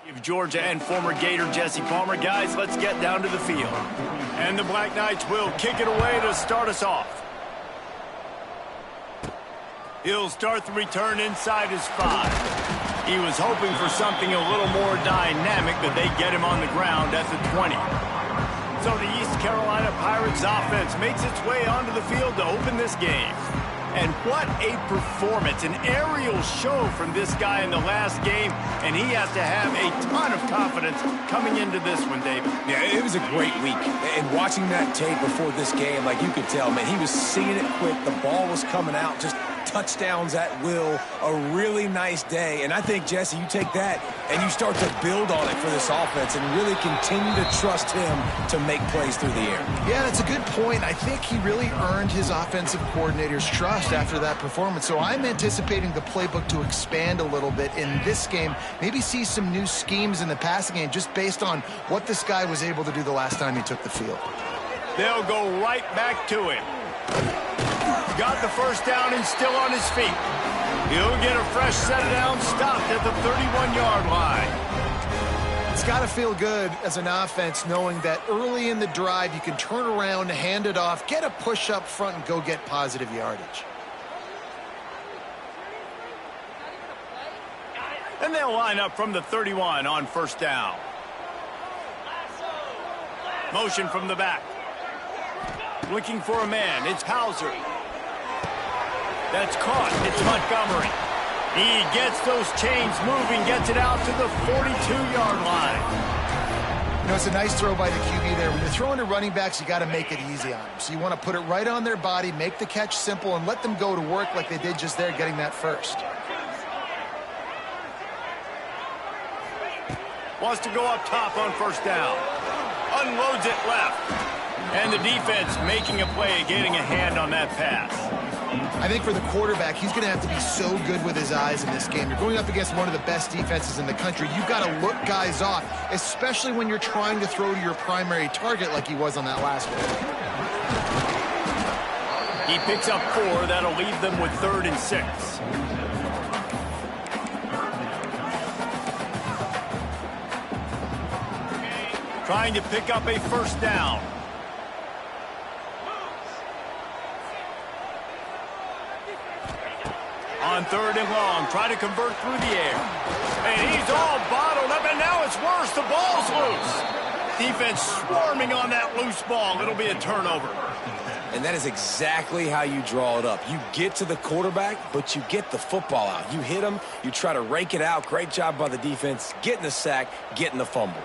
Of Georgia and former Gator Jesse Palmer. Guys, let's get down to the field. And the Black Knights will kick it away to start us off. He'll start the return inside his 5. He was hoping for something a little more dynamic, but they get him on the ground at the 20. So the East Carolina Pirates offense makes its way onto the field to open this game. And what a performance, an aerial show from this guy in the last game, and he has to have a ton of confidence coming into this one, David. Yeah, it was a great week. And watching that tape before this game, like you could tell, man, he was seeing it quick. The ball was coming out, just touchdowns at will. A really nice day. And I think, Jesse, you take that and you start to build on it for this offense and really continue to trust him to make plays through the air. Yeah, that's a good point. I think he really earned his offensive coordinator's trust after that performance. So I'm anticipating the playbook to expand a little bit in this game. Maybe see some new schemes in the passing game just based on what this guy was able to do the last time he took the field. They'll go right back to him. Got the first down and still on his feet. He'll get a fresh set of downs stopped at the 31-yard line. It's got to feel good as an offense knowing that early in the drive you can turn around, hand it off, get a push up front, and go get positive yardage. And they'll line up from the 31 on first down. Motion from the back. Looking for a man. It's Hauser. That's caught. It's Montgomery. He gets those chains moving, gets it out to the 42-yard line. You know, it's a nice throw by the QB there. When you're throwing to running backs, you got to make it easy on them. So you want to put it right on their body, make the catch simple, and let them go to work like they did just there, getting that first. Wants to go up top on first down. Unloads it left. And the defense making a play, getting a hand on that pass. I think for the quarterback, he's going to have to be so good with his eyes in this game. You're going up against one of the best defenses in the country. You've got to look guys off, especially when you're trying to throw to your primary target like he was on that last one. He picks up 4. That'll leave them with 3rd and 6. Trying to pick up a first down. On 3rd and long, try to convert through the air. And he's all bottled up, and now it's worse. The ball's loose. Defense swarming on that loose ball. It'll be a turnover. And that is exactly how you draw it up. You get to the quarterback, but you get the football out. You hit him, you try to rake it out. Great job by the defense, getting the sack, getting the fumble.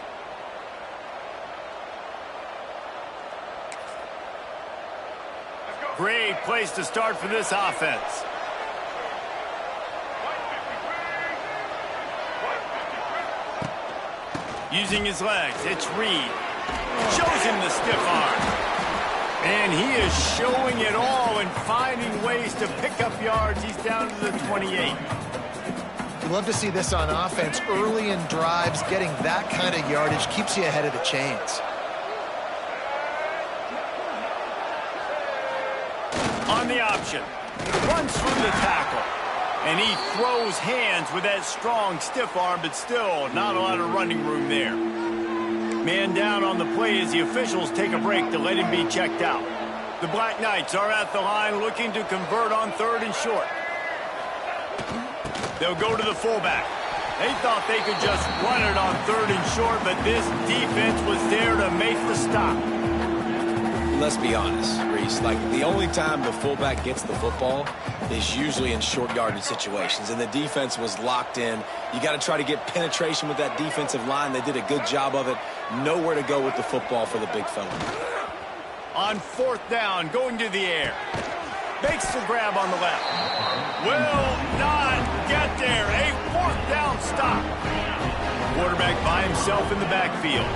Great place to start for this offense. Using his legs, it's Reed. Shows him the stiff arm. And he is showing it all and finding ways to pick up yards. He's down to the 28. You'd love to see this on offense. Early in drives, getting that kind of yardage keeps you ahead of the chains. On the option. Runs through the tackle. And he throws hands with that strong, stiff arm, but still not a lot of running room there. Man down on the play as the officials take a break to let him be checked out. The Black Knights are at the line looking to convert on 3rd and short. They'll go to the fullback. They thought they could just run it on 3rd and short, but this defense was there to make the stop. Let's be honest, Reese. Like, the only time the fullback gets the football is usually in short yardage situations, and the defense was locked in. You got to try to get penetration with that defensive line. They did a good job of it. Nowhere to go with the football for the big fella. On 4th down, going to the air. Makes the grab on the left. Will not get there. A 4th down stop. Quarterback by himself in the backfield.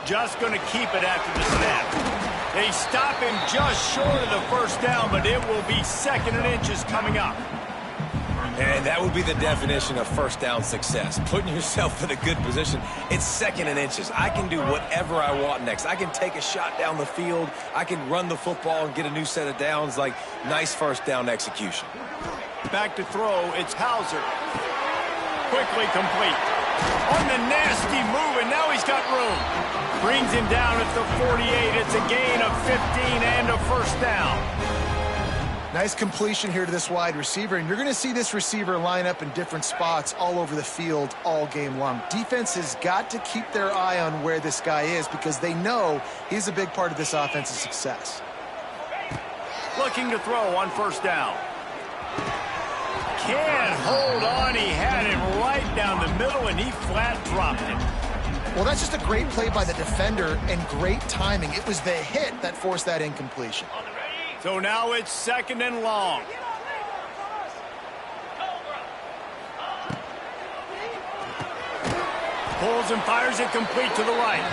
Just going to keep it after the snap. They stop him just short of the first down, but it will be 2nd and inches coming up. And that would be the definition of first down success. Putting yourself in a good position. It's 2nd and inches. I can do whatever I want next. I can take a shot down the field. I can run the football and get a new set of downs. Like, nice first down execution. Back to throw, it's Hauser. Quickly complete. On the nasty move, and now he's got room. Brings him down at the 48. It's a gain of 15 and a first down. Nice completion here to this wide receiver, and you're going to see this receiver line up in different spots all over the field all game long. Defense has got to keep their eye on where this guy is because they know he's a big part of this offense's success. Looking to throw on first down. Can't hold on. He had it right down the middle, and he flat dropped it. Well, that's just a great play by the defender and great timing. It was the hit that forced that incompletion. So now it's 2nd and long. Pulls and fires it complete to the right.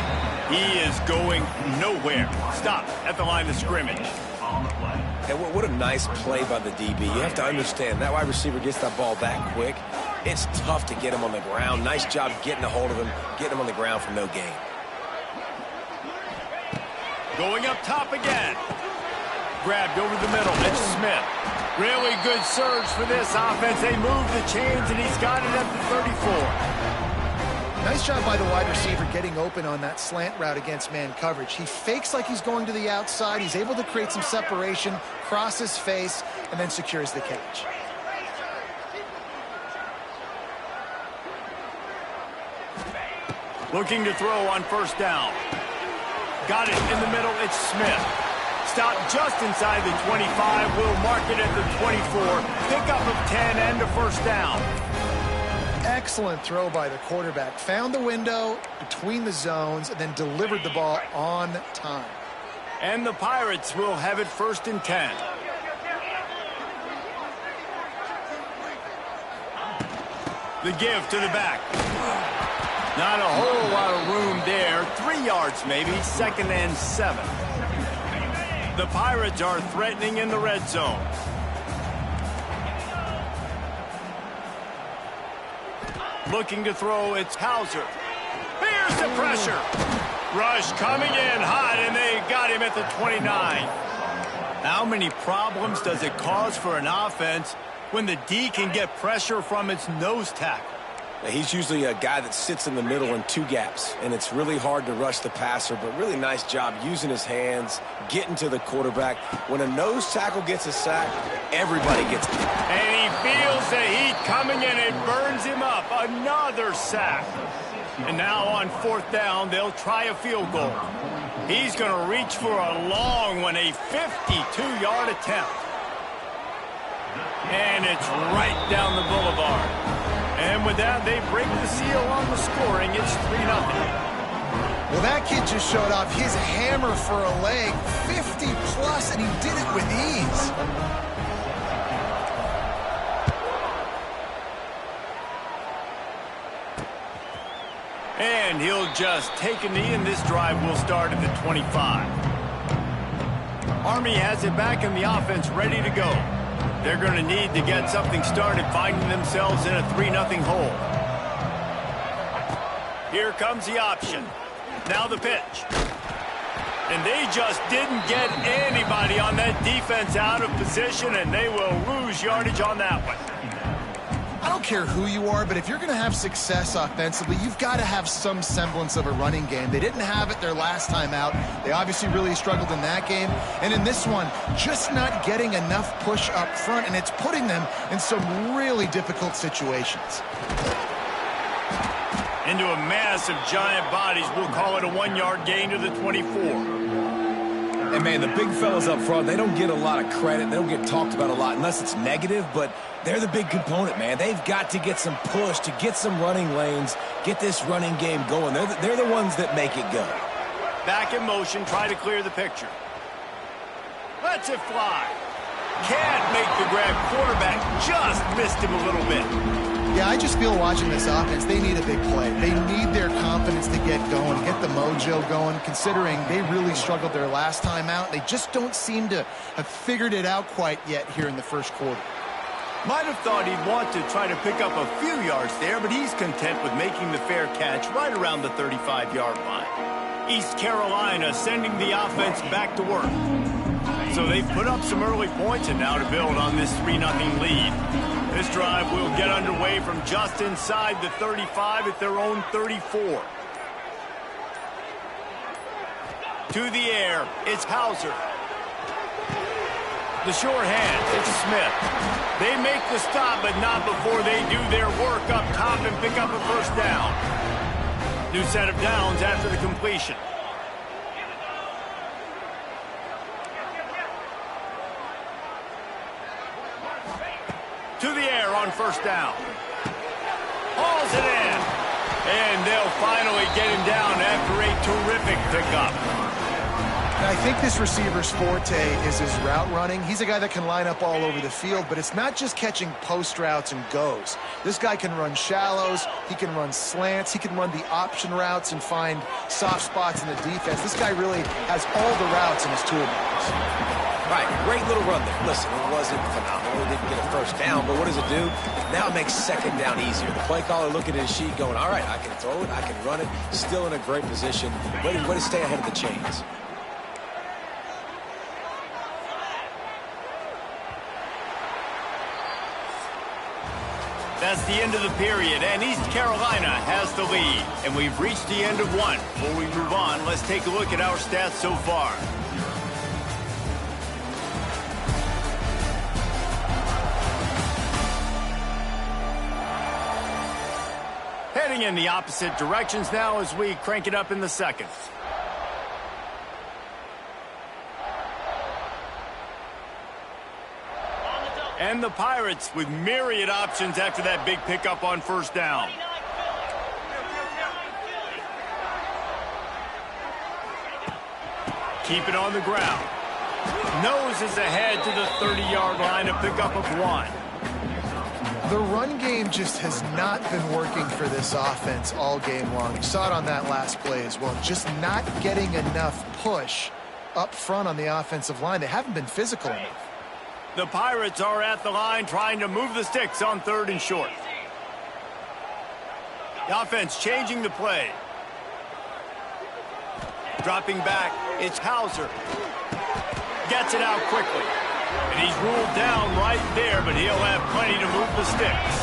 He is going nowhere. Stop at the line of scrimmage. And what a nice play by the DB. You have to understand, that wide receiver gets that ball that quick. It's tough to get him on the ground. Nice job getting a hold of him, getting him on the ground for no gain. Going up top again. Grabbed over the middle. It's Smith. Really good surge for this offense. They move the chains, and he's got it at the 34. Nice job by the wide receiver getting open on that slant route against man coverage. He fakes like he's going to the outside. He's able to create some separation, cross his face, and then secures the catch. Looking to throw on first down. Got it in the middle. It's Smith. Stopped just inside the 25. Will mark it at the 24. Pickup of 10 and a first down. Excellent throw by the quarterback. Found the window between the zones and then delivered the ball on time. And the Pirates will have it 1st and 10. The give to the back. Not a whole lot of room there. 3 yards maybe. 2nd and 7. The Pirates are threatening in the red zone. Looking to throw, it's Hauser. Here's the pressure. Rush coming in hot, and they got him at the 29. How many problems does it cause for an offense when the D can get pressure from its nose tackle? He's usually a guy that sits in the middle in 2 gaps, and it's really hard to rush the passer, but really nice job using his hands, getting to the quarterback. When a nose tackle gets a sack, everybody gets it. And he feels the heat coming in. It burns him up. Another sack. And now on 4th down, they'll try a field goal. He's going to reach for a long one, a 52-yard attempt. And it's right down the boulevard. And with that, they break the seal on the scoring. It's 3-0. Well, that kid just showed off his hammer for a leg, 50-plus, and he did it with ease. And he'll just take a knee, and this drive will start at the 25. Army has it back in the offense, ready to go. They're going to need to get something started, finding themselves in a 3-0 hole. Here comes the option. Now the pitch. And they just didn't get anybody on that defense out of position, and they will lose yardage on that one. I don't care who you are, but if you're going to have success offensively, you've got to have some semblance of a running game. They didn't have it their last time out. They obviously really struggled in that game. And in this one, just not getting enough push up front, and it's putting them in some really difficult situations. Into a mass of giant bodies. We'll call it a 1-yard gain to the 24. And, man, the big fellas up front, they don't get a lot of credit. They don't get talked about a lot unless it's negative, but they're the big component, man. They've got to get some push, to get some running lanes, get this running game going. They're the ones that make it go. Back in motion, try to clear the picture. Lets it fly. Can't make the grab. Quarterback just missed him a little bit. Yeah, I just feel watching this offense, they need a big play. They need their confidence to get going, get the mojo going, considering they really struggled their last time out. They just don't seem to have figured it out quite yet here in the first quarter. Might have thought he'd want to try to pick up a few yards there, but he's content with making the fair catch right around the 35-yard line. East Carolina sending the offense back to work. So they've put up some early points, and now to build on this 3-0 lead. This drive will get underway from just inside the 35 at their own 34. To the air, it's Hauser. The short hand, it's Smith. They make the stop, but not before they do their work up top and pick up a first down. New set of downs after the completion. To the air on first down. Hauls it in. And they'll finally get him down after a terrific pickup. I think this receiver's forte is his route running. He's a guy that can line up all over the field, but it's not just catching post routes and goes. This guy can run shallows, he can run slants, he can run the option routes and find soft spots in the defense. This guy really has all the routes in his toolbox. Right, great little run there. Listen, it wasn't phenomenal. He didn't get a first down, but what does it do? Now it makes second down easier. The play caller looking at his sheet going, all right, I can throw it, I can run it, still in a great position. Way to stay ahead of the chains. That's the end of the period, and East Carolina has the lead. And we've reached the end of one. Before we move on, let's take a look at our stats so far. Heading in the opposite directions now as we crank it up in the second. And the Pirates with myriad options after that big pickup on first down. Keep it on the ground. Noses ahead to the 30-yard line, a pickup of 1. The run game just has not been working for this offense all game long. You saw it on that last play as well. Just not getting enough push up front on the offensive line. They haven't been physical enough. The Pirates are at the line trying to move the sticks on 3rd and short. The offense changing the play. Dropping back, it's Hauser. Gets it out quickly. And he's ruled down right there, but he'll have plenty to move the sticks.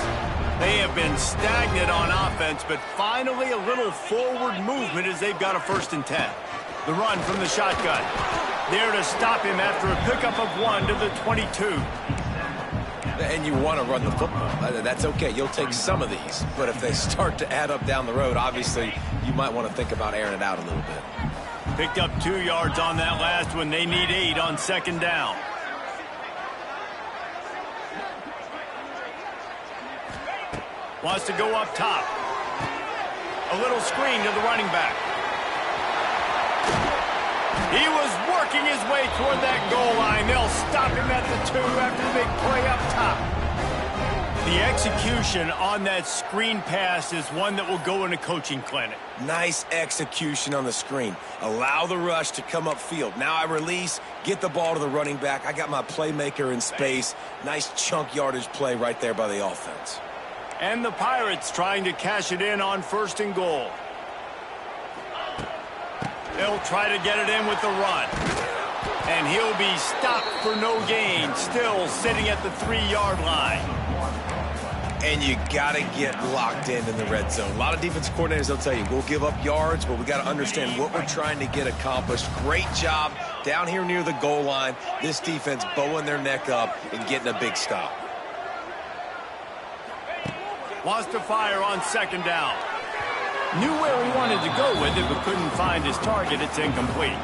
They have been stagnant on offense, but finally a little forward movement as they've got a 1st and 10. The run from the shotgun. There to stop him after a pickup of 1 to the 22. And you want to run the football. That's okay. You'll take some of these. But if they start to add up down the road, obviously you might want to think about airing it out a little bit. Picked up 2 yards on that last one. They need 8 on 2nd down. Wants to go up top. A little screen to the running back. He was working his way toward that goal line. They'll stop him at the 2 after the big play up top. The execution on that screen pass is one that will go in a coaching clinic. Nice execution on the screen. Allow the rush to come upfield. Now I release, get the ball to the running back. I got my playmaker in space. Nice chunk yardage play right there by the offense. And the Pirates trying to cash it in on 1st and goal. They'll try to get it in with the run. And he'll be stopped for no gain, still sitting at the 3-yard line. And you got to get locked in the red zone. A lot of defense coordinators, they'll tell you, we'll give up yards, but we got to understand what we're trying to get accomplished. Great job down here near the goal line. This defense bowing their neck up and getting a big stop. Wants to fire on 2nd down. Knew where he wanted to go with it, but couldn't find his target. It's incomplete.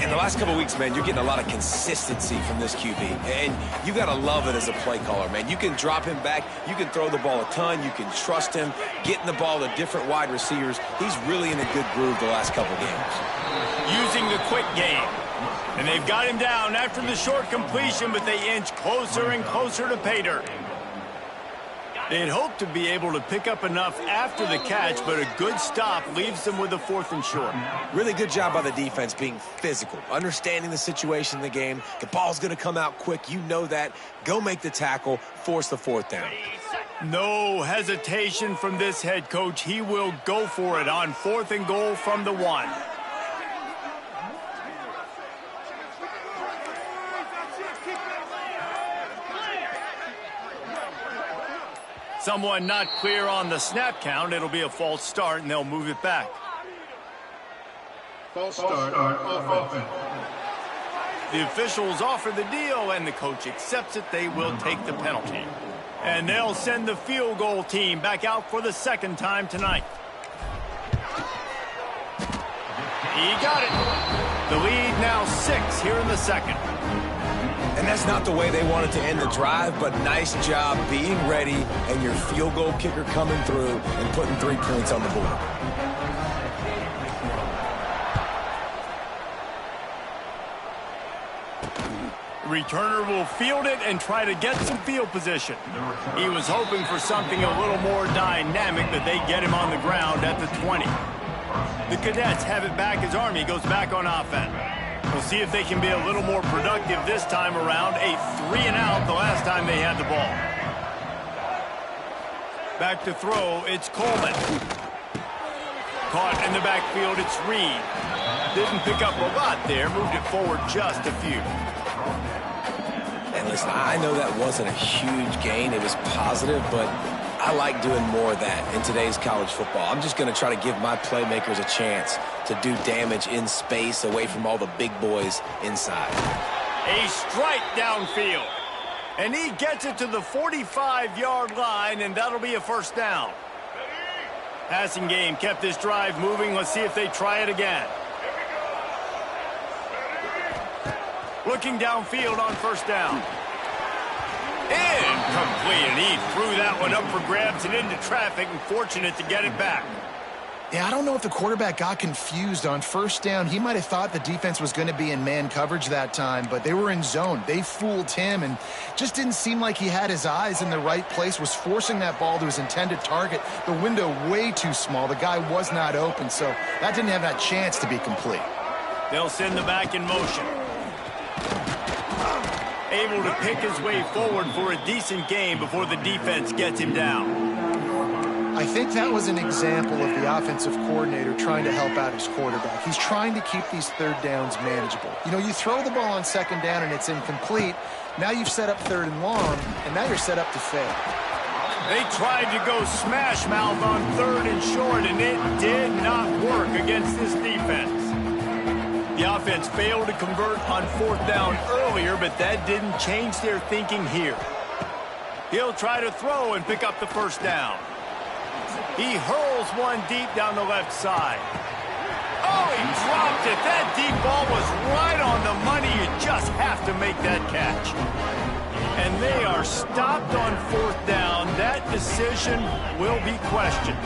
In the last couple of weeks, man, you're getting a lot of consistency from this QB. And you got to love it as a play caller, man. You can drop him back. You can throw the ball a ton. You can trust him, getting the ball to different wide receivers. He's really in a good groove the last couple games. Using the quick game. And they've got him down after the short completion, but they inch closer and closer to pay dirt. They'd hope to be able to pick up enough after the catch, but a good stop leaves them with a 4th and short. Really good job by the defense being physical, understanding the situation in the game. The ball's going to come out quick. You know that. Go make the tackle, force the 4th down. No hesitation from this head coach. He will go for it on 4th and goal from the 1. Someone not clear on the snap count. It'll be a false start, and they'll move it back. False start on offense. The officials offer the deal, and the coach accepts it. They will take the penalty. And they'll send the field goal team back out for the 2nd time tonight. He got it. The lead now 6 here in the 2nd. And that's not the way they wanted to end the drive, but nice job being ready and your field goal kicker coming through and putting 3 points on the board. Returner will field it and try to get some field position. He was hoping for something a little more dynamic, but they get him on the ground at the 20. The Cadets have it back as Army goes back on offense. We'll see if they can be a little more productive this time around. A 3-and-out the last time they had the ball. Back to throw, it's Coleman. Caught in the backfield, it's Reed. Didn't pick up a lot there, moved it forward just a few. And listen, I know that wasn't a huge gain. It was positive, but I like doing more of that in today's college football. I'm just going to try to give my playmakers a chance to do damage in space away from all the big boys inside. A strike downfield. And he gets it to the 45-yard line, and that'll be a 1st down. Passing game kept this drive moving. Let's see if they try it again. Looking downfield on 1st down. Incomplete, and he threw that one up for grabs and into traffic, and fortunate to get it back. Yeah, I don't know if the quarterback got confused on 1st down. He might have thought the defense was going to be in man coverage that time, but they were in zone. They fooled him and just didn't seem like he had his eyes in the right place, was forcing that ball to his intended target. The window way too small. The guy was not open, so that didn't have that chance to be complete. They'll send the back in motion. Able to pick his way forward for a decent game before the defense gets him down. I think that was an example of the offensive coordinator trying to help out his quarterback. He's trying to keep these 3rd downs manageable. You know, you throw the ball on 2nd down and it's incomplete. Now you've set up 3rd and long, and now you're set up to fail. They tried to go smash mouth on 3rd and short, and it did not work against this defense. The offense failed to convert on 4th down earlier, but that didn't change their thinking here. He'll try to throw and pick up the 1st down. He hurls one deep down the left side. Oh, he dropped it. That deep ball was right on the money. You just have to make that catch. And they are stopped on 4th down. That decision will be questioned.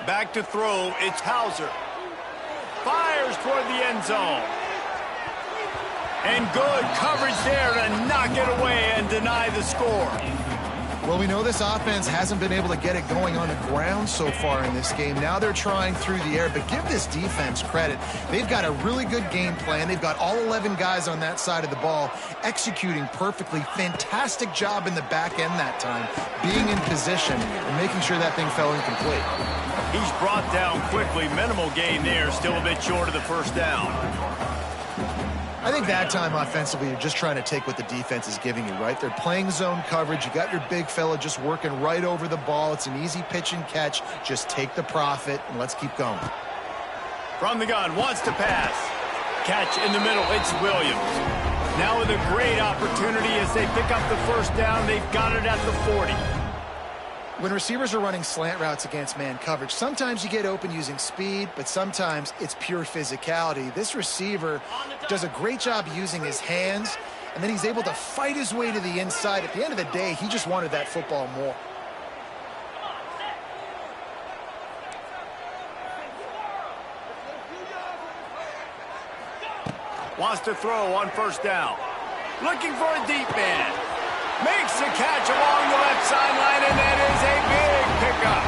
Back to throw, it's Hauser. Fires toward the end zone. And good coverage there to knock it away and deny the score. Well, we know this offense hasn't been able to get it going on the ground so far in this game. Now they're trying through the air, but give this defense credit. They've got a really good game plan. They've got all 11 guys on that side of the ball executing perfectly. Fantastic job in the back end that time, being in position and making sure that thing fell incomplete. He's brought down quickly. Minimal gain there, still a bit short of the 1st down. I think that time offensively, you're just trying to take what the defense is giving you, right? They're playing zone coverage. You got your big fella just working right over the ball. It's an easy pitch and catch. Just take the profit and let's keep going. From the gun, wants to pass. Catch in the middle, it's Williams. Now with a great opportunity as they pick up the 1st down. They've got it at the 40. When receivers are running slant routes against man coverage, sometimes you get open using speed, but sometimes it's pure physicality. This receiver does a great job using his hands, and then he's able to fight his way to the inside. At the end of the day, he just wanted that football more. Wants to throw on first down. Looking for a deep man. Makes the catch along the left sideline, and that is a big pickup.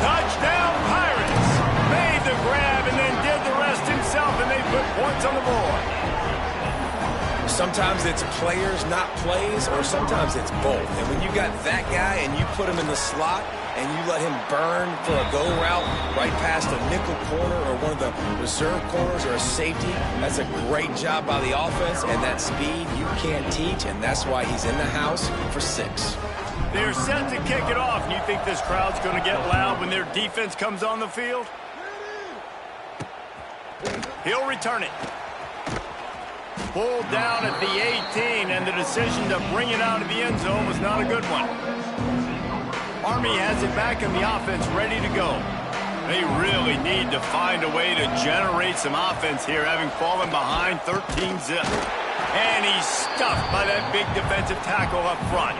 Touchdown, Pirates. Made the grab and then did the rest himself, and they put points on the board. Sometimes it's players, not plays, or sometimes it's both. And when you got that guy and you put him in the slot and you let him burn for a go route right past a nickel corner or one of the reserve corners or a safety, that's a great job by the offense. And that speed you can't teach, and that's why he's in the house for 6. They're set to kick it off. You think this crowd's going to get loud when their defense comes on the field? He'll return it. Pulled down at the 18, and the decision to bring it out of the end zone was not a good one. Army has it back in the offense, ready to go. They really need to find a way to generate some offense here, having fallen behind 13-zip. And he's stuffed by that big defensive tackle up front.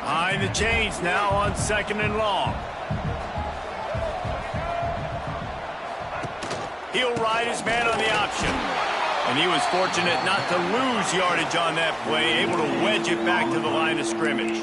Behind the chains now on 2nd and long. He'll ride his man on the option. And he was fortunate not to lose yardage on that play, able to wedge it back to the line of scrimmage.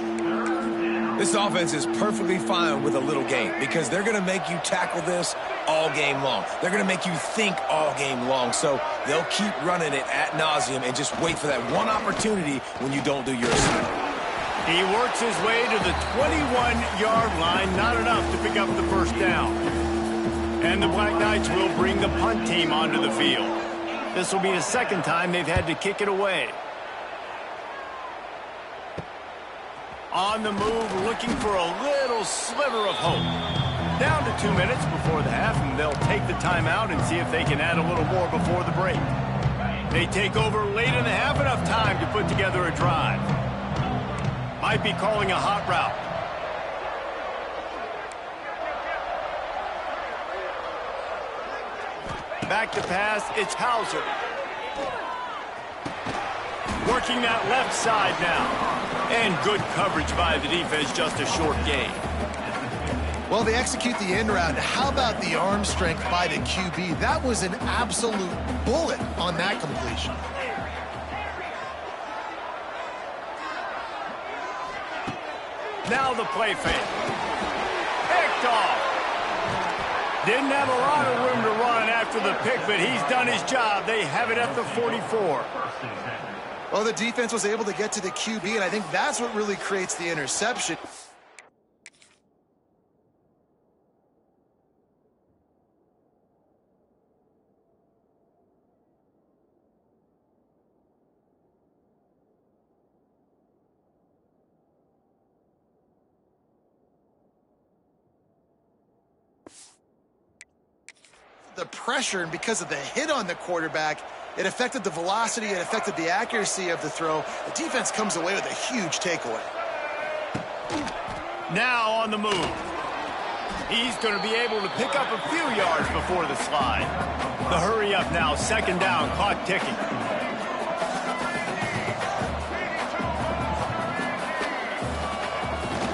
This offense is perfectly fine with a little game because they're going to make you tackle this all game long. They're going to make you think all game long. So they'll keep running it ad nauseum and just wait for that one opportunity when you don't do your assignment. He works his way to the 21-yard line, not enough to pick up the first down. And the Black Knights will bring the punt team onto the field. This will be the second time they've had to kick it away. On the move, looking for a little sliver of hope. Down to 2 minutes before the half, and they'll take the timeout and see if they can add a little more before the break. They take over late in the half, enough time to put together a drive. Might be calling a hot route. Back to pass, it's Hauser. Working that left side now. And good coverage by the defense, just a short gain. Well, they execute the end route. How about the arm strength by the QB? That was an absolute bullet on that completion. Now the play fake. Picked off. Didn't have a lot of room to run after the pick, but he's done his job. They have it at the 44. Well, the defense was able to get to the QB, and I think that's what really creates the interception. The pressure, and because of the hit on the quarterback, it affected the velocity, it affected the accuracy of the throw. The defense comes away with a huge takeaway. Now on the move. He's going to be able to pick up a few yards before the slide. The hurry up now, 2nd down, clock ticking.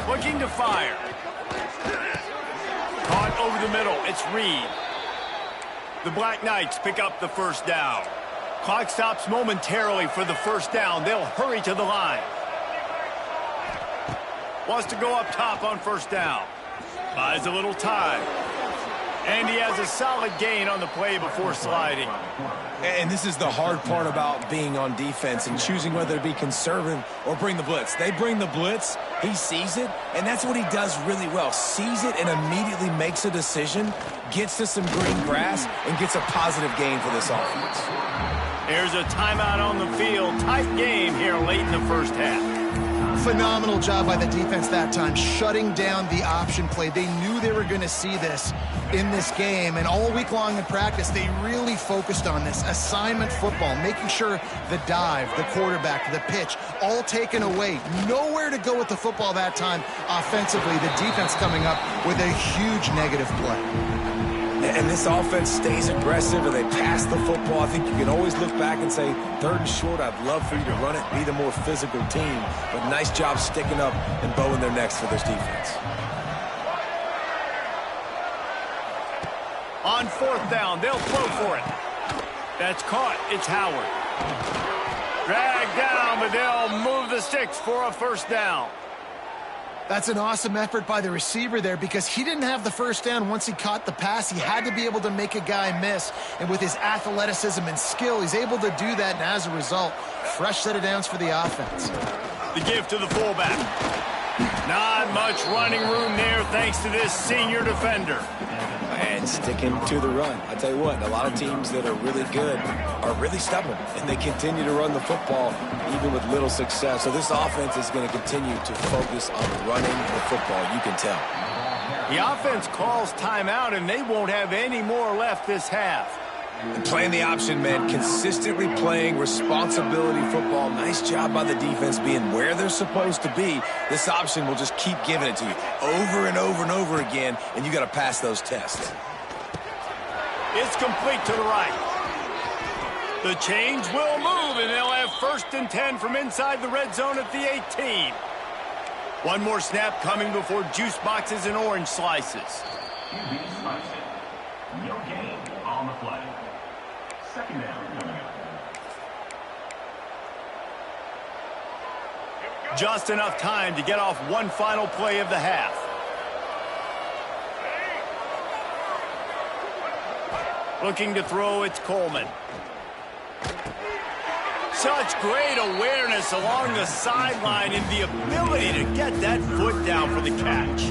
Looking to fire. Caught over the middle, it's Reed. The Black Knights pick up the first down. Clock stops momentarily for the first down. They'll hurry to the line. Wants to go up top on first down. Buys a little time. And he has a solid gain on the play before sliding. And this is the hard part about being on defense and choosing whether to be conservative or bring the blitz. They bring the blitz, he sees it, and that's what he does really well. Sees it and immediately makes a decision, gets to some green grass, and gets a positive gain for this offense. Here's a timeout on the field. Tight game here late in the first half. Phenomenal job by the defense that time, shutting down the option play. They knew they were going to see this in this game, and all week long in practice, they really focused on this assignment football, making sure the dive, the quarterback, the pitch, all taken away. Nowhere to go with the football that time offensively. The defense coming up with a huge negative play. And this offense stays aggressive and they pass the football. I think you can always look back and say, 3rd and short, I'd love for you to run it, be the more physical team. But nice job sticking up and bowing their necks for this defense. On 4th down, they'll throw for it. That's caught. It's Howard. Dragged down, but they'll move the sticks for a 1st down. That's an awesome effort by the receiver there because he didn't have the 1st down once he caught the pass. He had to be able to make a guy miss. And with his athleticism and skill, he's able to do that. And as a result, fresh set of downs for the offense. The give to the fullback. Not much running room there thanks to this senior defender. And sticking to the run. I tell you what, a lot of teams that are really good are really stubborn, and they continue to run the football even with little success. So this offense is going to continue to focus on running the football, you can tell. The offense calls timeout, and they won't have any more left this half. And playing the option, man, consistently playing responsibility football. Nice job by the defense being where they're supposed to be. This option will just keep giving it to you over and over and over again, and you got to pass those tests. It's complete to the right. The change will move, and they'll have 1st and 10 from inside the red zone at the 18. One more snap coming before juice boxes and orange slices. No gain on the play. 2nd down coming up. Just enough time to get off one final play of the half. Looking to throw, it's Coleman. Such great awareness along the sideline and the ability to get that foot down for the catch.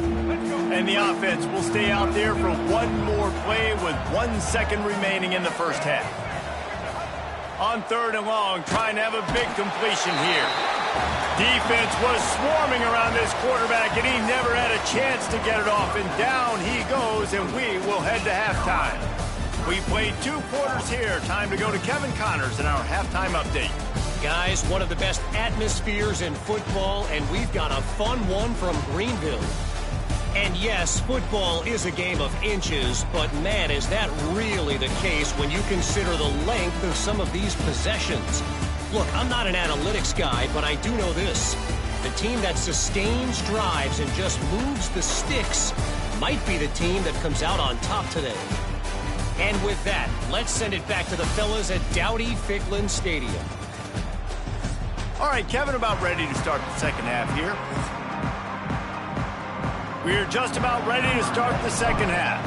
And the offense will stay out there for one more play with 1 second remaining in the 1st half. On 3rd and long, trying to have a big completion here. Defense was swarming around this quarterback, and he never had a chance to get it off. And down he goes, and we will head to halftime. We played 2 quarters here. Time to go to Kevin Connors in our halftime update. Guys, one of the best atmospheres in football, and we've got a fun one from Greenville. And yes, football is a game of inches, but man, is that really the case when you consider the length of some of these possessions. Look, I'm not an analytics guy, but I do know this. The team that sustains drives and just moves the sticks might be the team that comes out on top today. And with that, let's send it back to the fellas at Dowdy-Ficklin Stadium. All right, Kevin, about ready to start the 2nd half here. We're just about ready to start the 2nd half.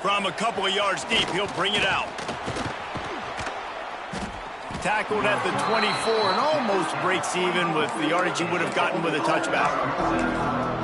From a couple of yards deep, he'll bring it out. Tackled at the 24 and almost breaks even with the yardage he would have gotten with a touchback.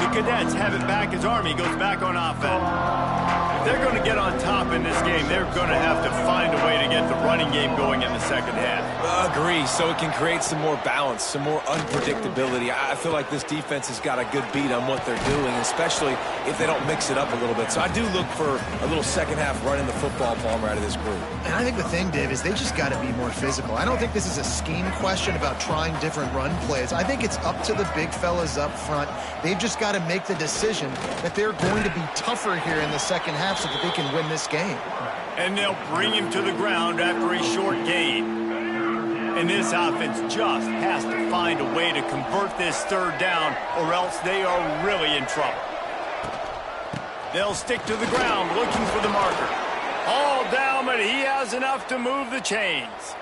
The Cadets have it back as Army goes back on offense. If they're going to get on top in this game, they're going to have to find a way to get the running game going in the 2nd half. Agree, so it can create some more balance, some more unpredictability. I feel like this defense has got a good beat on what they're doing, especially if they don't mix it up a little bit. So I do look for a little 2nd half running the football Palmer out of this group. And I think the thing, Dave, is they just got to be more physical. I don't think this is a scheme question about trying different run plays. I think it's up to the big fellas up front. They've just got to make the decision that they're going to be tougher here in the 2nd half so that they can win this game. And they'll bring him to the ground after a short gain. And this offense just has to find a way to convert this 3rd down, or else they are really in trouble. They'll stick to the ground looking for the marker. All down, but he has enough to move the chains.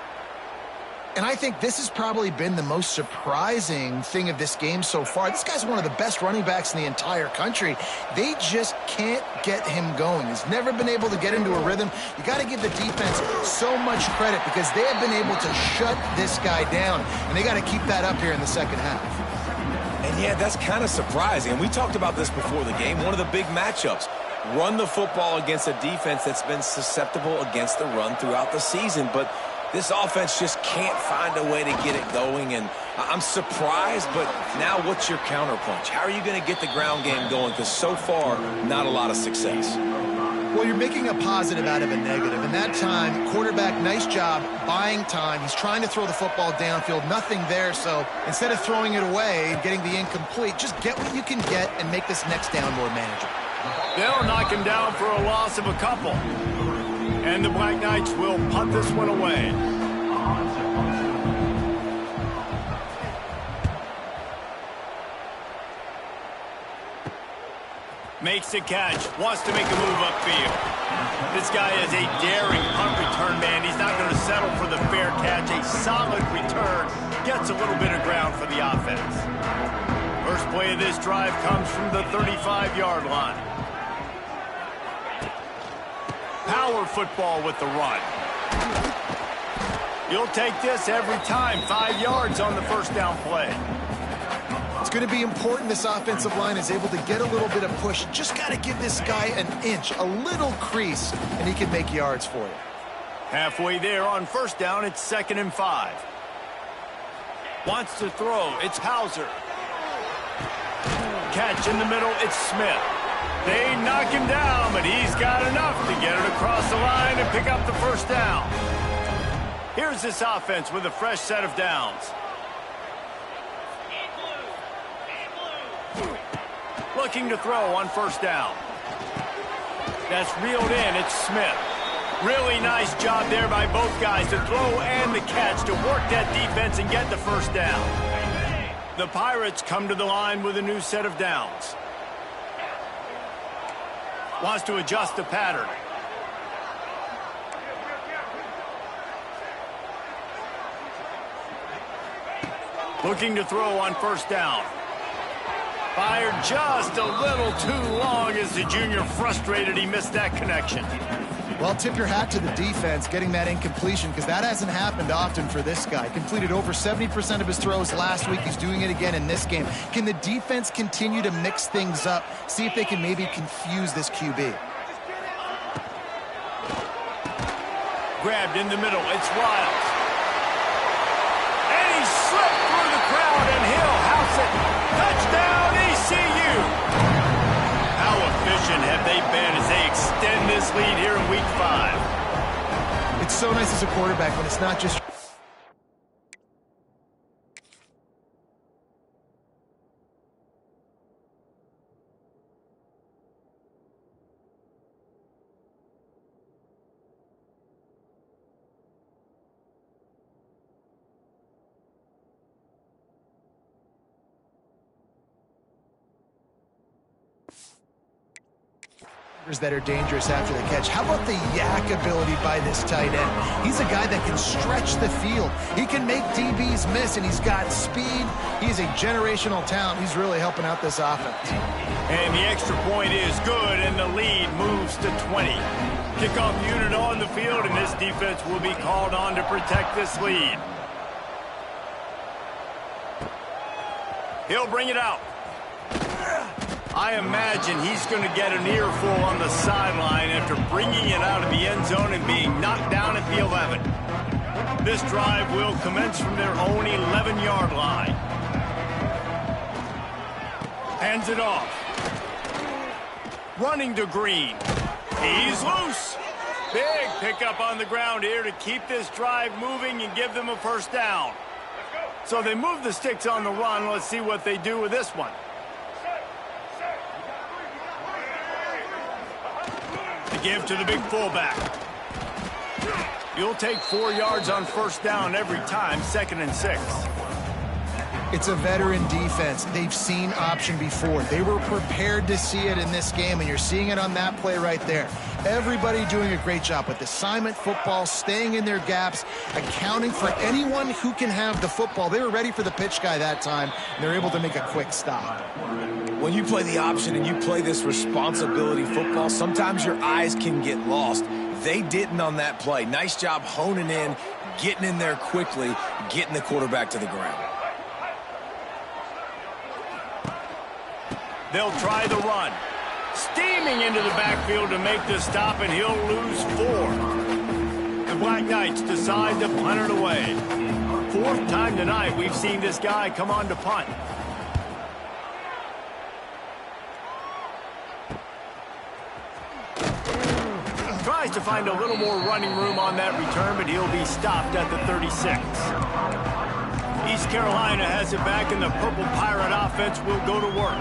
And I think this has probably been the most surprising thing of this game so far. This guy's one of the best running backs in the entire country. They just can't get him going. He's never been able to get into a rhythm. You got to give the defense so much credit because they have been able to shut this guy down, and they got to keep that up here in the 2nd half. And yeah, that's kind of surprising. And we talked about this before the game. One of the big matchups. Run the football against a defense that's been susceptible against the run throughout the season. But this offense just can't find a way to get it going, and I'm surprised, but now what's your counterpunch? How are you going to get the ground game going? Because so far, not a lot of success. Well, you're making a positive out of a negative. And that time, quarterback, nice job buying time. He's trying to throw the football downfield. Nothing there, so instead of throwing it away and getting the incomplete, just get what you can get and make this next down more manageable. They'll knock him down for a loss of a couple. And the Black Knights will punt this one away. Makes the catch. Wants to make a move upfield. This guy is a daring punt return man. He's not going to settle for the fair catch. A solid return. Gets a little bit of ground for the offense. First play of this drive comes from the 35-yard line. Power football with the run. You'll take this every time. 5 yards on the first down play. It's going to be important this offensive line is able to get a little bit of push. Just got to give this guy an inch, a little crease, and he can make yards for you. Halfway there on first down, it's 2nd and 5. Wants to throw, it's Hauser. Catch in the middle, it's Smith. They knock him down, but he's got enough to get it across the line and pick up the first down. Here's this offense with a fresh set of downs. Looking to throw on first down. That's reeled in. It's Smith. Really nice job there by both guys to throw and the catch to work that defense and get the first down. The Pirates come to the line with a new set of downs. Wants to adjust the pattern. Looking to throw on first down. Fired just a little too long as the junior frustrated he missed that connection. Well, tip your hat to the defense getting that incompletion because that hasn't happened often for this guy. Completed over 70% of his throws last week. He's doing it again in this game. Can the defense continue to mix things up? See if they can maybe confuse this QB. Grabbed in the middle. It's Wiles. And he slipped through the crowd and he'll house it. Touchdown ECU. How efficient have they been as they extend this lead here in week 5? It's so nice as a quarterback when it's not just... that are dangerous after the catch. How about the yak ability by this tight end? He's a guy that can stretch the field. He can make DBs miss, and he's got speed. He's a generational talent. He's really helping out this offense. And the extra point is good, and the lead moves to 20. Kickoff unit on the field, and this defense will be called on to protect this lead. He'll bring it out. I imagine he's going to get an earful on the sideline after bringing it out of the end zone and being knocked down at the 11. This drive will commence from their own 11-yard line. Hands it off. Running to Green. He's loose. Big pickup on the ground here to keep this drive moving and give them a first down. So they move the sticks on the run. Let's see what they do with this one. Give to the big fullback. You'll take 4 yards on first down every time, 2nd and 6. It's a veteran defense. They've seen option before. They were prepared to see it in this game, and you're seeing it on that play right there. Everybody doing a great job with assignment football, staying in their gaps, accounting for anyone who can have the football. They were ready for the pitch guy that time, and they're able to make a quick stop. When you play the option and you play this responsibility football, sometimes your eyes can get lost. They didn't on that play. Nice job honing in, getting in there quickly, getting the quarterback to the ground. They'll try the run. Steaming into the backfield to make the stop, and he'll lose 4. The Black Knights decide to punt it away. 4th time tonight we've seen this guy come on to punt. Tries to find a little more running room on that return, but he'll be stopped at the 36. East Carolina has it back, and the Purple Pirate offense will go to work.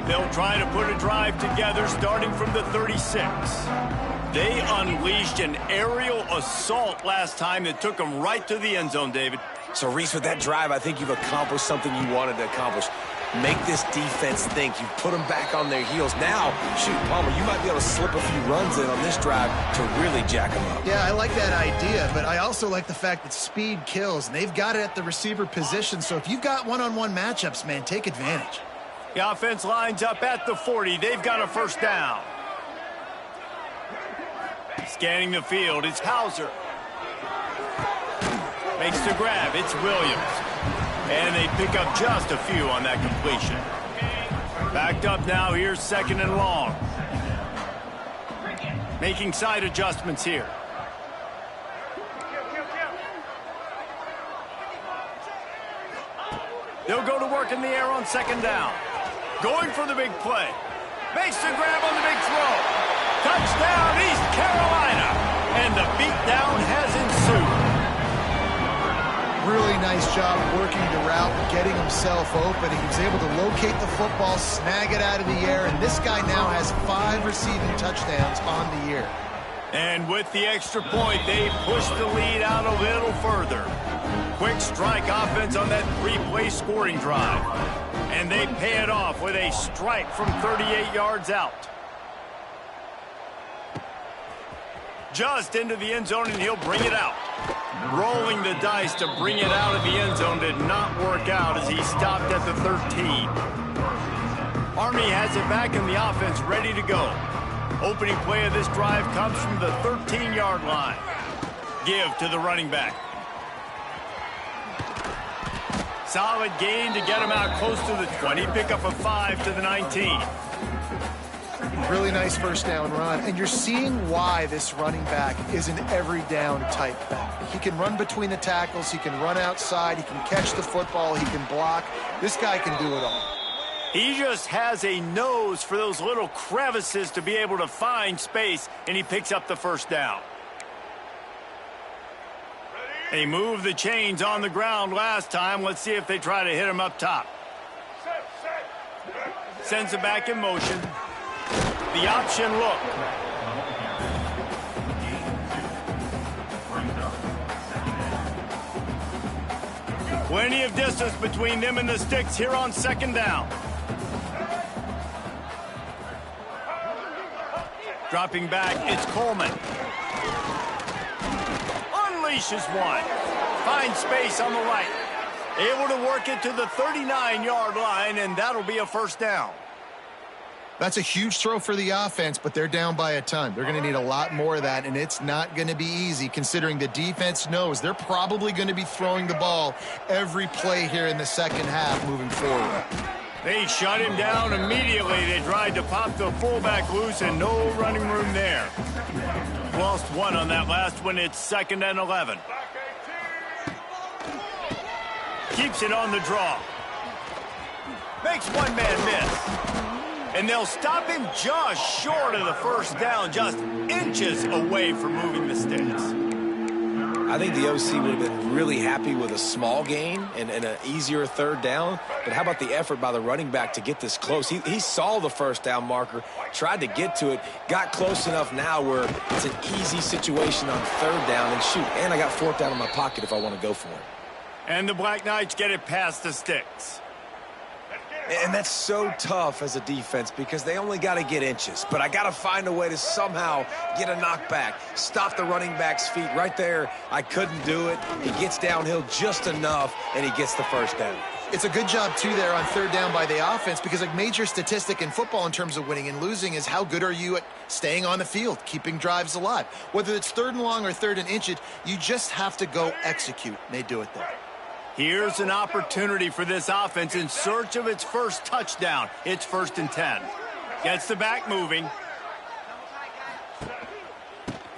They'll try to put a drive together starting from the 36. They unleashed an aerial assault last time that took them right to the end zone, David. So, Reese, with that drive, I think you've accomplished something you wanted to accomplish. make this defense think. You put them back on their heels. Now, shoot, Palmer, you might be able to slip a few runs in on this drive to really jack them up. Yeah, I like that idea, but I also like the fact that speed kills, and they've got it at the receiver position. So if you've got one-on-one matchups, man, take advantage. The offense lines up at the 40. They've got a first down. Scanning the field, it's Hauser. Makes the grab, it's Williams. And they pick up just a few on that completion. Backed up now, here's 2nd and long. Making side adjustments here. They'll go to work in the air on 2nd down. Going for the big play. Makes the grab on the big throw. Touchdown, East Carolina. And the beatdown has ensued. Really nice job working the route, getting himself open. He was able to locate the football, snag it out of the air, and this guy now has 5 receiving touchdowns on the year. And with the extra point, they push the lead out a little further. Quick strike offense on that 3-play scoring drive. And they pay it off with a strike from 38 yards out. Just into the end zone, and he'll bring it out. Rolling the dice to bring it out of the end zone did not work out as he stopped at the 13. Army has it back in the offense, ready to go. Opening play of this drive comes from the 13-yard line. Give to the running back. Solid gain to get him out close to the 20. Pick up a 5 to the 19. Really nice first down run, and you're seeing why this running back is an every down type back. He can run between the tackles, he can run outside, he can catch the football, he can block. This guy can do it all. He just has a nose for those little crevices to be able to find space, and he picks up the first down. They moved the chains on the ground last time. Let's see if they try to hit him up top. Sends it back in motion. The option look. Plenty of distance between them and the sticks here on 2nd down. Dropping back, it's Coleman. Unleashes one. Finds space on the right. Able to work it to the 39-yard line, and that'll be a first down. That's a huge throw for the offense, but they're down by a ton. They're going to need a lot more of that, and it's not going to be easy considering the defense knows they're probably going to be throwing the ball every play here in the second half moving forward. They shut him down immediately. They tried to pop the fullback loose, and no running room there. Lost one on that last one. It's 2nd and 11. Keeps it on the draw. Makes one man miss. And they'll stop him just short of the first down, just inches away from moving the sticks. I think the OC would have been really happy with a small gain and an easier 3rd down. But how about the effort by the running back to get this close? He saw the first down marker, tried to get to it, got close enough now where it's an easy situation on 3rd down. And shoot, and I got 4th down in my pocket if I want to go for it. And the Black Knights get it past the sticks. And that's so tough as a defense because they only got to get inches. But I got to find a way to somehow get a knockback, stop the running back's feet right there. I couldn't do it. He gets downhill just enough, and he gets the first down. It's a good job, too, there on 3rd down by the offense because a major statistic in football in terms of winning and losing is how good are you at staying on the field, keeping drives alive. Whether it's 3rd and long or 3rd and inches, you just have to go execute. And they do it there. Here's an opportunity for this offense in search of its first touchdown. It's 1st and 10. Gets the back moving.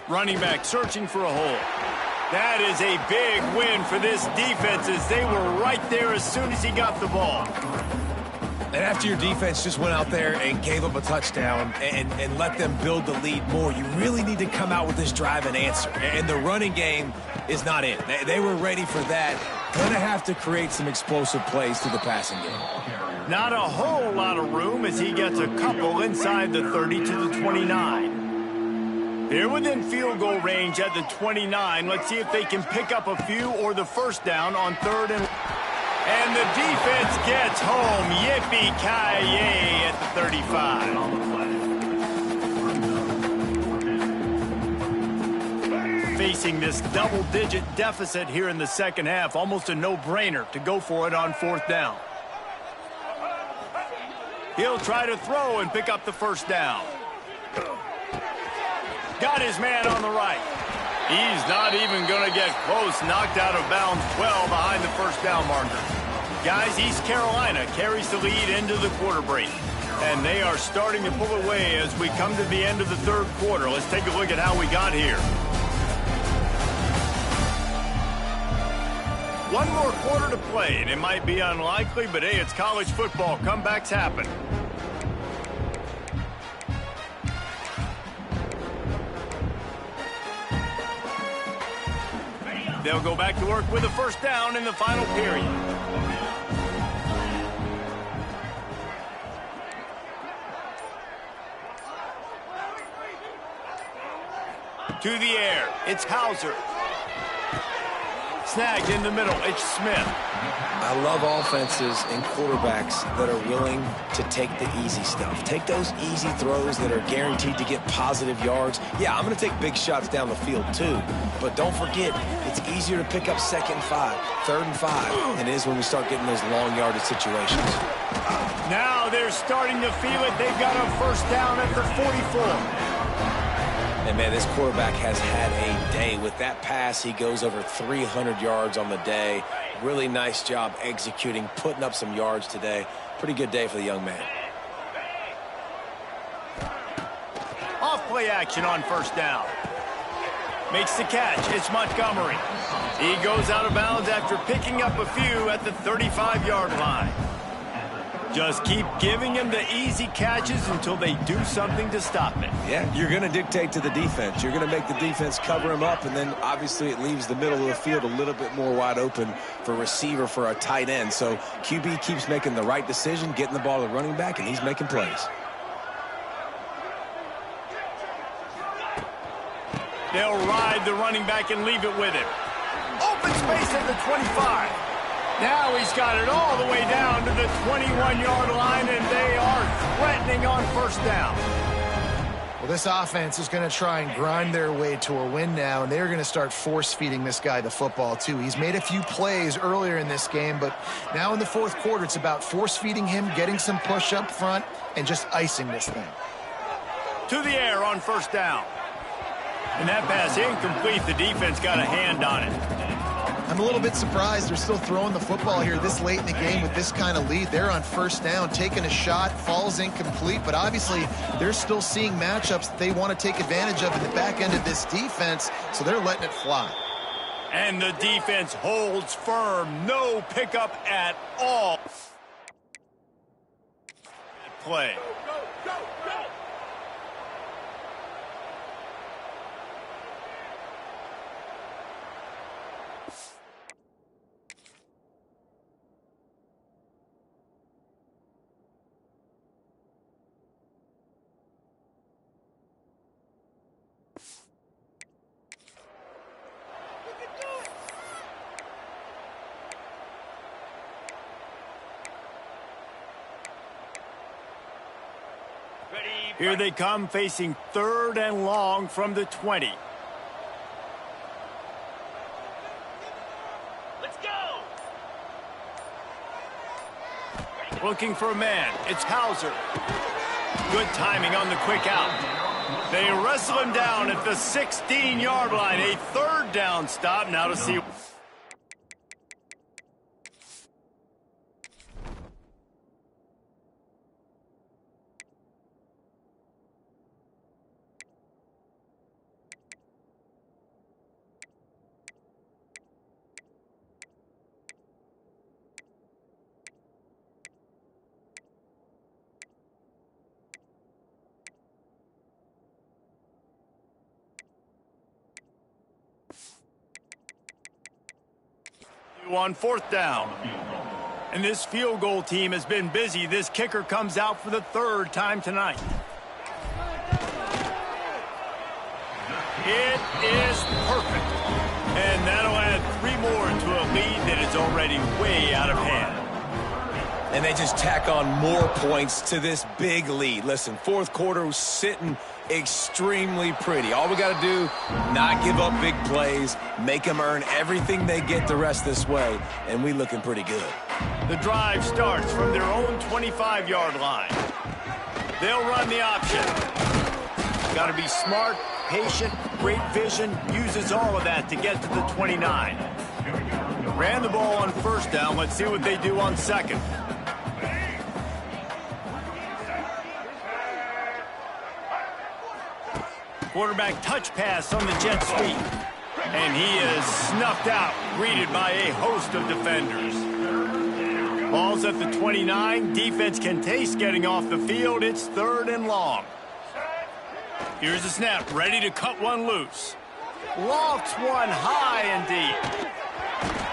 Running back searching for a hole. That is a big win for this defense as they were right there as soon as he got the ball. And after your defense just went out there and gave up a touchdown and let them build the lead more, you really need to come out with this drive and answer. And the running game is not in. They were ready for that. Going to have to create some explosive plays through the passing game. Not a whole lot of room as he gets a couple inside the 30 to the 29. They're within field goal range at the 29. Let's see if they can pick up a few or the first down on 3rd and... And the defense gets home. Yippee-ki-yay at the 35. Facing this double-digit deficit here in the second half, almost a no-brainer to go for it on fourth down. He'll try to throw and pick up the first down. Got his man on the right. He's not even going to get close. Knocked out of bounds well behind the first down marker. Guys, East Carolina carries the lead into the quarter break. And they are starting to pull away as we come to the end of the third quarter. Let's take a look at how we got here. One more quarter to play, and it might be unlikely, but hey, it's college football. Comebacks happen. They'll go back to work with a first down in the final period. To the air, it's Hauser. Snagged in the middle, it's Smith. I love offenses and quarterbacks that are willing to take the easy stuff. Take those easy throws that are guaranteed to get positive yards. Yeah, I'm going to take big shots down the field too. But don't forget, it's easier to pick up second and 5, third and 5 than it is when we start getting those long yardage situations. Now they're starting to feel it. They've got a first down at the 44. And, man, this quarterback has had a day. With that pass, he goes over 300 yards on the day. Really nice job executing, putting up some yards today. Pretty good day for the young man. Off-play action on first down. Makes the catch. It's Montgomery. He goes out of bounds after picking up a few at the 35-yard line. Just keep giving him the easy catches until they do something to stop it. Yeah, you're going to dictate to the defense. You're going to make the defense cover him up, and then obviously it leaves the middle of the field a little bit more wide open for receiver, for a tight end. So QB keeps making the right decision, getting the ball to the running back, and he's making plays. They'll ride the running back and leave it with him. Open space at the 25. Now he's got it all the way down to the 21-yard line, and they are threatening on first down. Well, this offense is going to try and grind their way to a win now, and they're going to start force-feeding this guy the football, too. He's made a few plays earlier in this game, but now in the fourth quarter, it's about force-feeding him, getting some push up front, and just icing this thing. To the air on first down. And that pass incomplete. The defense got a hand on it. I'm a little bit surprised they're still throwing the football here this late in the game with this kind of lead. They're on first down, taking a shot, falls incomplete, but obviously they're still seeing matchups that they want to take advantage of in the back end of this defense, so they're letting it fly. And the defense holds firm. No pickup at all. Play. Here they come, facing third and long from the 20. Let's go! Looking for a man. It's Hauser. Good timing on the quick out. They wrestle him down at the 16-yard line. A third down stop. Now to see... on fourth down. And this field goal team has been busy. This kicker comes out for the third time tonight. It is perfect. And that'll add 3 more to a lead that is already way out of hand. And they just tack on more points to this big lead. Listen, fourth quarter was sitting extremely pretty. All we got to do, not give up big plays, make them earn everything they get the rest this way, and we looking pretty good. The drive starts from their own 25-yard line. They'll run the option. Got to be smart, patient, great vision, uses all of that to get to the 29. Ran the ball on first down. Let's see what they do on second. Quarterback touch pass on the jet sweep. And he is snuffed out, greeted by a host of defenders. Ball's at the 29. Defense can taste getting off the field. It's 3rd and long. Here's the snap, ready to cut one loose. Lofts one high and deep.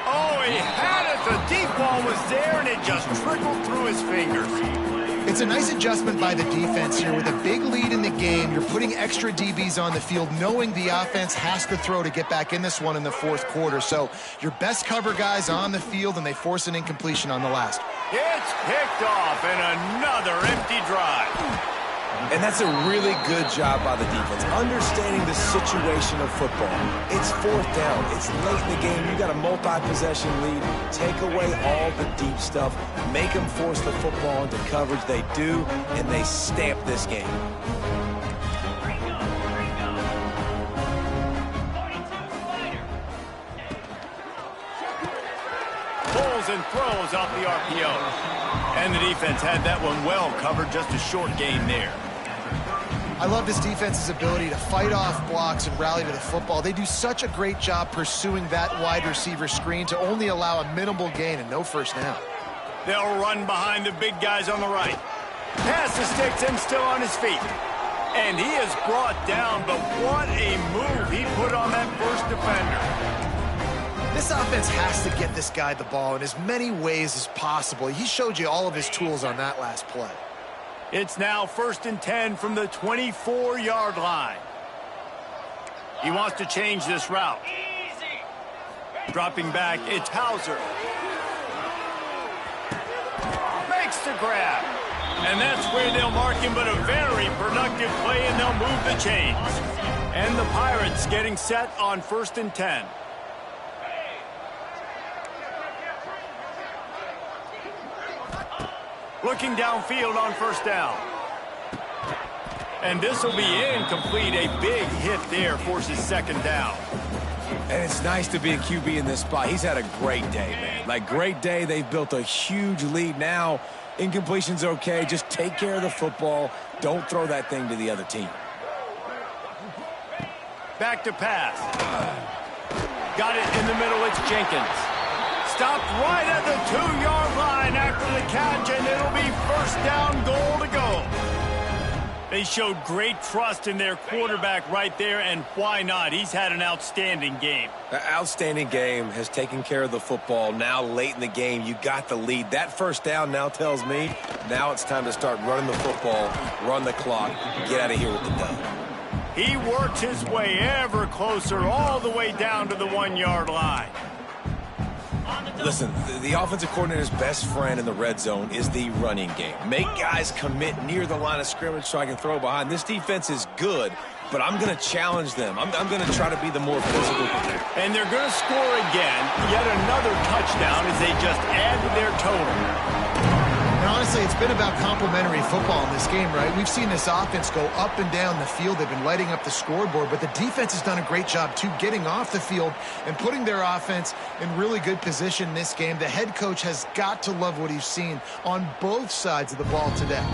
Oh, he had it. The deep ball was there, and it just trickled through his fingers. It's a nice adjustment by the defense here. With a big lead in the game, you're putting extra DBs on the field, knowing the offense has to throw to get back in this one in the fourth quarter. So your best cover guys on the field, and they force an incompletion on the last. It's picked off, and another empty drive. And that's a really good job by the defense, understanding the situation of football. It's fourth down. It's late in the game. You got a multi-possession lead. Take away all the deep stuff. Make them force the football into coverage. They do, and they stamp this game. Pulls and throws off the RPO. And the defense had that one well covered. Just a short gain there. I love this defense's ability to fight off blocks and rally to the football. They do such a great job pursuing that wide receiver screen to only allow a minimal gain and no first down. They'll run behind the big guys on the right. Pass the sticks and still on his feet. And he is brought down, but what a move he put on that first defender. This offense has to get this guy the ball in as many ways as possible. He showed you all of his tools on that last play. It's now 1st and 10 from the 24-yard line. He wants to change this route. Dropping back, it's Hauser. Makes the grab. And that's where they'll mark him, but a very productive play, and they'll move the chains. And the Pirates getting set on 1st and 10. Looking downfield on first down. And this will be incomplete. A big hit there forces second down. And it's nice to be a QB in this spot. He's had a great day, man. Like, great day. They've built a huge lead. Now, incompletion's okay. Just take care of the football. Don't throw that thing to the other team. Back to pass. Got it in the middle. It's Jenkins. Stopped right at the 2-yard line after the catch, and it'll be first down, goal to go. They showed great trust in their quarterback right there, and why not? He's had an outstanding game. An outstanding game, has taken care of the football. Now late in the game, you got the lead. That first down now tells me now it's time to start running the football, run the clock, get out of here with the dub. He works his way ever closer all the way down to the 1-yard line. Listen, the offensive coordinator's best friend in the red zone is the running game. Make guys commit near the line of scrimmage so I can throw behind. This defense is good, but I'm going to challenge them. I'm going to try to be the more physical. And they're going to score again. Yet another touchdown as they just add to their total. And honestly, it's been about complementary football in this game, right? We've seen this offense go up and down the field. They've been lighting up the scoreboard, but the defense has done a great job, too, getting off the field and putting their offense in really good position in this game. The head coach has got to love what he's seen on both sides of the ball today.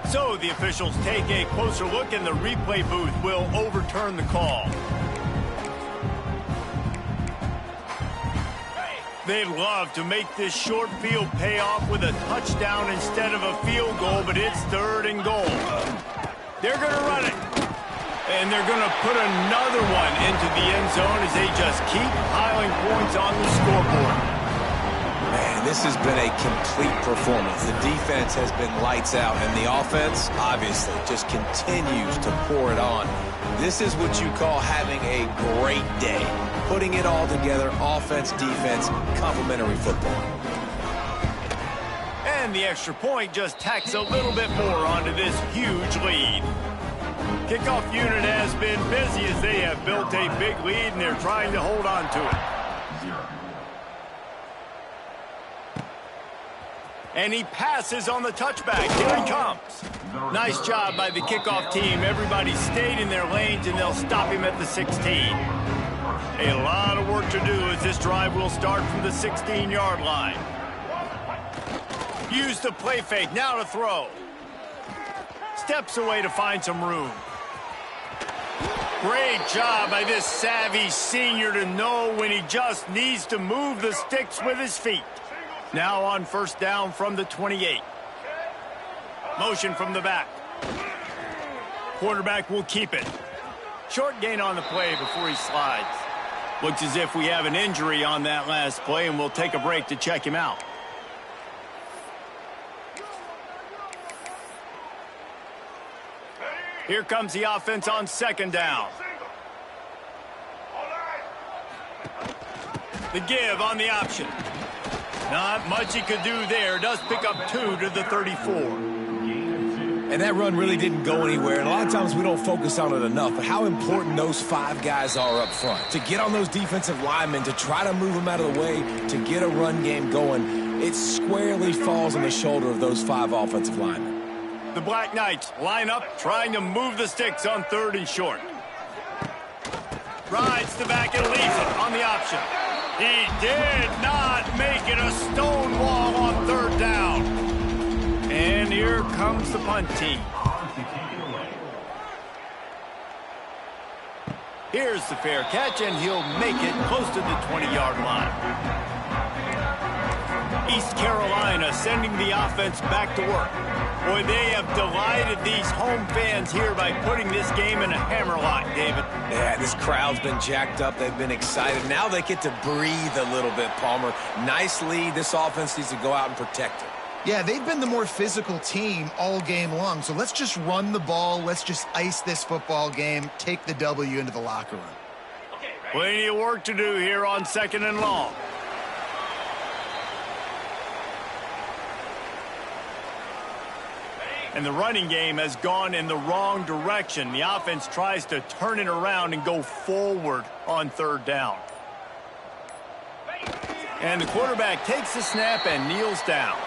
So the officials take a closer look, and the replay booth will overturn the call. They'd love to make this short field pay off with a touchdown instead of a field goal, but it's 3rd and goal. They're going to run it. And they're going to put another one into the end zone as they just keep piling points on the scoreboard. Man, this has been a complete performance. The defense has been lights out, and the offense, obviously, just continues to pour it on. This is what you call having a great day. putting it all together, offense, defense, complementary football. And the extra point just tacks a little bit more onto this huge lead. Kickoff unit has been busy as they have built a big lead, and they're trying to hold on to it. And he passes on the touchback. Here he comes. Nice job by the kickoff team. Everybody stayed in their lanes, and they'll stop him at the 16. A lot of work to do as this drive will start from the 16-yard line. Use the play fake. Now to throw. Steps away to find some room. Great job by this savvy senior to know when he just needs to move the sticks with his feet. Now on first down from the 28. Motion from the back. Quarterback will keep it. Short gain on the play before he slides. Looks as if we have an injury on that last play, and we'll take a break to check him out. Here comes the offense on second down. The give on the option. Not much he could do there. Does pick up 2 to the 34. And that run really didn't go anywhere. And a lot of times we don't focus on it enough. But how important those 5 guys are up front. To get on those defensive linemen, to try to move them out of the way, to get a run game going, it squarely falls on the shoulder of those 5 offensive linemen. The Black Knights line up, trying to move the sticks on 3rd and short. Rides the back and leaves it on the option. He did not make it a stone wall on 3rd down. And here comes the punt team. Here's the fair catch, and he'll make it close to the 20-yard line. East Carolina sending the offense back to work. Boy, they have delighted these home fans here by putting this game in a hammerlock, David. Yeah, this crowd's been jacked up. They've been excited. Now they get to breathe a little bit, Palmer. Nice lead. This offense needs to go out and protect it. Yeah, they've been the more physical team all game long. So let's just run the ball. Let's just ice this football game. Take the W into the locker room. Plenty of work to do here on 2nd and long. And the running game has gone in the wrong direction. The offense tries to turn it around and go forward on 3rd down. And the quarterback takes the snap and kneels down.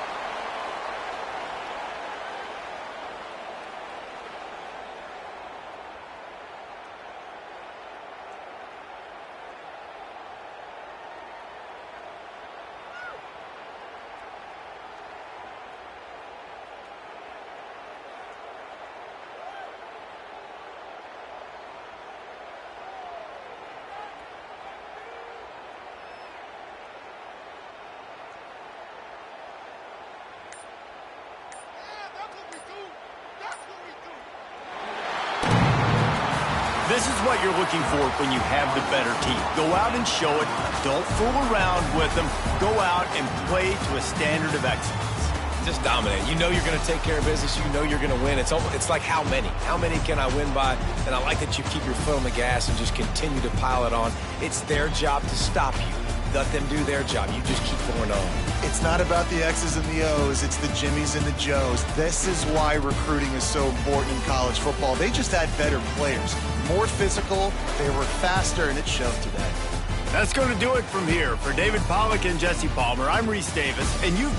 This is what you're looking for when you have the better team. Go out and show it. Don't fool around with them. Go out and play to a standard of excellence. Just dominate. You know you're going to take care of business. You know you're going to win. It's like how many? How many can I win by? And I like that you keep your foot on the gas and just continue to pile it on. It's their job to stop you. Let them do their job. You just keep going on. It's not about the X's and the O's. It's the Jimmies and the Joes. This is why recruiting is so important in college football. They just had better players. More physical, they were faster, and it showed today. That's going to do it from here. For David Pollack and Jesse Palmer, I'm Reese Davis, and you've been